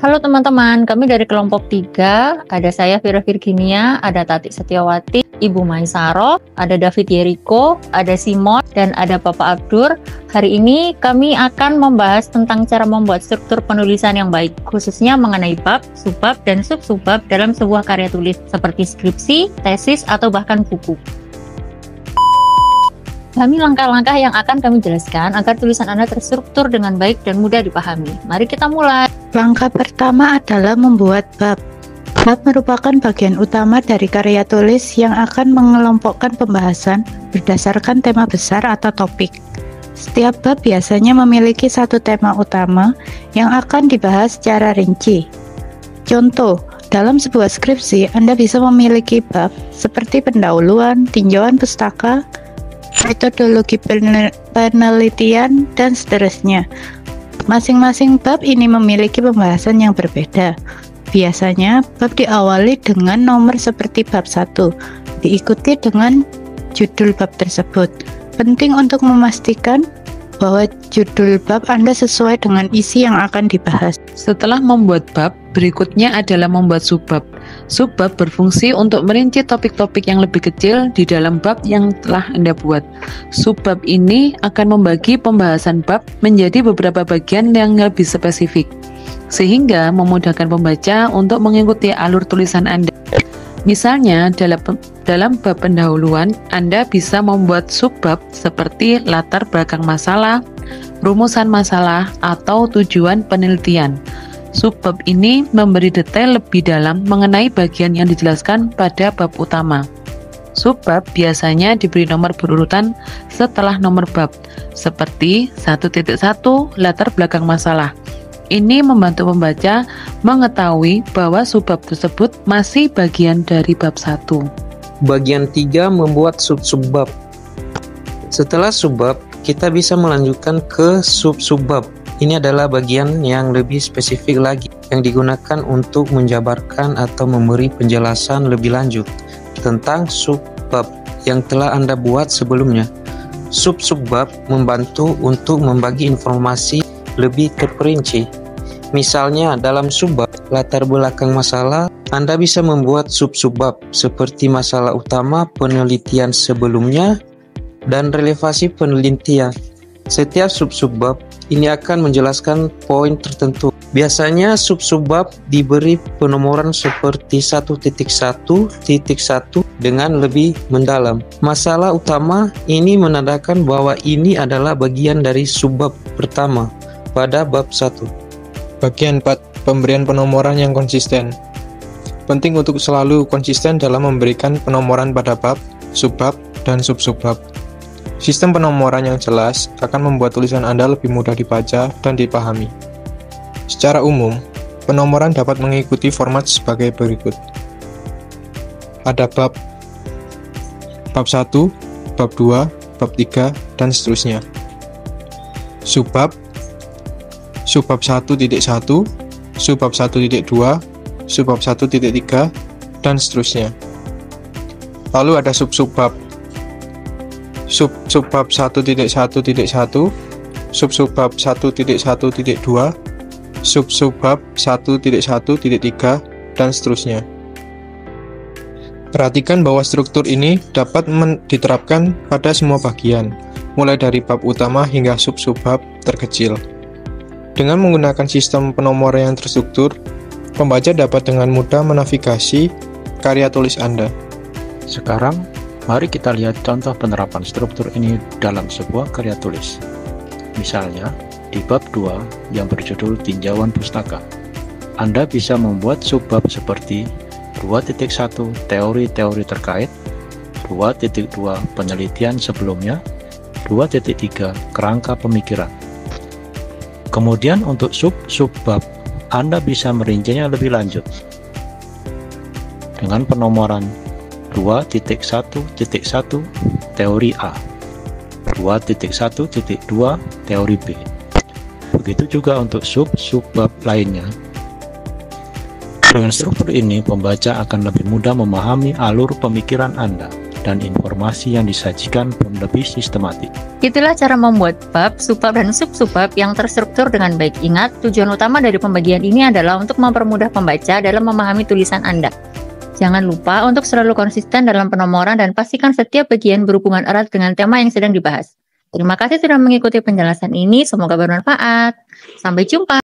Halo teman-teman, kami dari kelompok 3, ada saya Vira Virginia, ada Tati Setiawati, Ibu Maisaro, ada David Yeriko, ada Simon, dan ada Bapak Abdur. Hari ini kami akan membahas tentang cara membuat struktur penulisan yang baik, khususnya mengenai bab, subbab, dan sub-subbab dalam sebuah karya tulis, seperti skripsi, tesis, atau bahkan buku. Kami langkah-langkah yang akan kami jelaskan agar tulisan Anda terstruktur dengan baik dan mudah dipahami. Mari kita mulai. Langkah pertama adalah membuat bab. Bab merupakan bagian utama dari karya tulis yang akan mengelompokkan pembahasan berdasarkan tema besar atau topik. Setiap bab biasanya memiliki satu tema utama yang akan dibahas secara rinci. Contoh, dalam sebuah skripsi, Anda bisa memiliki bab seperti pendahuluan, tinjauan pustaka, metodologi penelitian, dan seterusnya. Masing-masing bab ini memiliki pembahasan yang berbeda. Biasanya, bab diawali dengan nomor seperti bab 1, diikuti dengan judul bab tersebut. Penting untuk memastikan bahwa judul bab Anda sesuai dengan isi yang akan dibahas. Setelah membuat bab, berikutnya adalah membuat subbab. Subbab berfungsi untuk merinci topik-topik yang lebih kecil di dalam bab yang telah Anda buat. Subbab ini akan membagi pembahasan bab menjadi beberapa bagian yang lebih spesifik, sehingga memudahkan pembaca untuk mengikuti alur tulisan Anda. Misalnya, dalam bab pendahuluan, Anda bisa membuat subbab seperti latar belakang masalah, rumusan masalah, atau tujuan penelitian. Subbab ini memberi detail lebih dalam mengenai bagian yang dijelaskan pada bab utama. Subbab biasanya diberi nomor berurutan setelah nomor bab, seperti 1.1 latar belakang masalah. Ini membantu pembaca mengetahui bahwa subbab tersebut masih bagian dari bab 1. Bagian 3, membuat sub-subbab. Setelah subbab, kita bisa melanjutkan ke sub-subbab. Ini adalah bagian yang lebih spesifik lagi, yang digunakan untuk menjabarkan atau memberi penjelasan lebih lanjut tentang subbab yang telah Anda buat sebelumnya. Sub-subbab membantu untuk membagi informasi lebih terperinci. Misalnya, dalam subbab latar belakang masalah, Anda bisa membuat sub-subbab seperti masalah utama penelitian sebelumnya dan relevasi penelitian. Setiap sub-subbab ini akan menjelaskan poin tertentu. Biasanya sub-subbab diberi penomoran seperti 1.1.1 dengan lebih mendalam. Masalah utama ini menandakan bahwa ini adalah bagian dari subbab pertama pada bab 1. Bagian 4, pemberian penomoran yang konsisten. Penting untuk selalu konsisten dalam memberikan penomoran pada bab, subbab, dan sub-subbab. Sistem penomoran yang jelas akan membuat tulisan Anda lebih mudah dibaca dan dipahami. Secara umum, penomoran dapat mengikuti format sebagai berikut. Ada bab 1, bab 2, bab 3, dan seterusnya. Subbab 1.1, subbab 1.2, subbab 1.3, dan seterusnya. Lalu ada sub-subbab. Subbab 1.1.1, sub-subbab 1.1.2, sub-subbab 1.1.3, dan seterusnya. Perhatikan bahwa struktur ini dapat diterapkan pada semua bagian, mulai dari bab utama hingga sub-subbab terkecil. Dengan menggunakan sistem penomoran yang terstruktur, pembaca dapat dengan mudah menavigasi karya tulis Anda. Sekarang, mari kita lihat contoh penerapan struktur ini dalam sebuah karya tulis. Misalnya, di bab 2 yang berjudul tinjauan pustaka, Anda bisa membuat subbab seperti 2.1 teori-teori terkait, 2.2 penelitian sebelumnya, 2.3 kerangka pemikiran. Kemudian untuk sub-subbab, Anda bisa merincinya lebih lanjut dengan penomoran 2.1.1 teori A, 2.1.2 teori B. Begitu juga untuk sub-subbab lainnya. Dengan struktur ini, pembaca akan lebih mudah memahami alur pemikiran Anda. dan informasi yang disajikan pun lebih sistematik. Itulah cara membuat bab, subbab, dan sub-subbab yang terstruktur dengan baik. Ingat, tujuan utama dari pembagian ini adalah untuk mempermudah pembaca dalam memahami tulisan Anda. Jangan lupa untuk selalu konsisten dalam penomoran dan pastikan setiap bagian berhubungan erat dengan tema yang sedang dibahas. Terima kasih sudah mengikuti penjelasan ini, semoga bermanfaat. Sampai jumpa.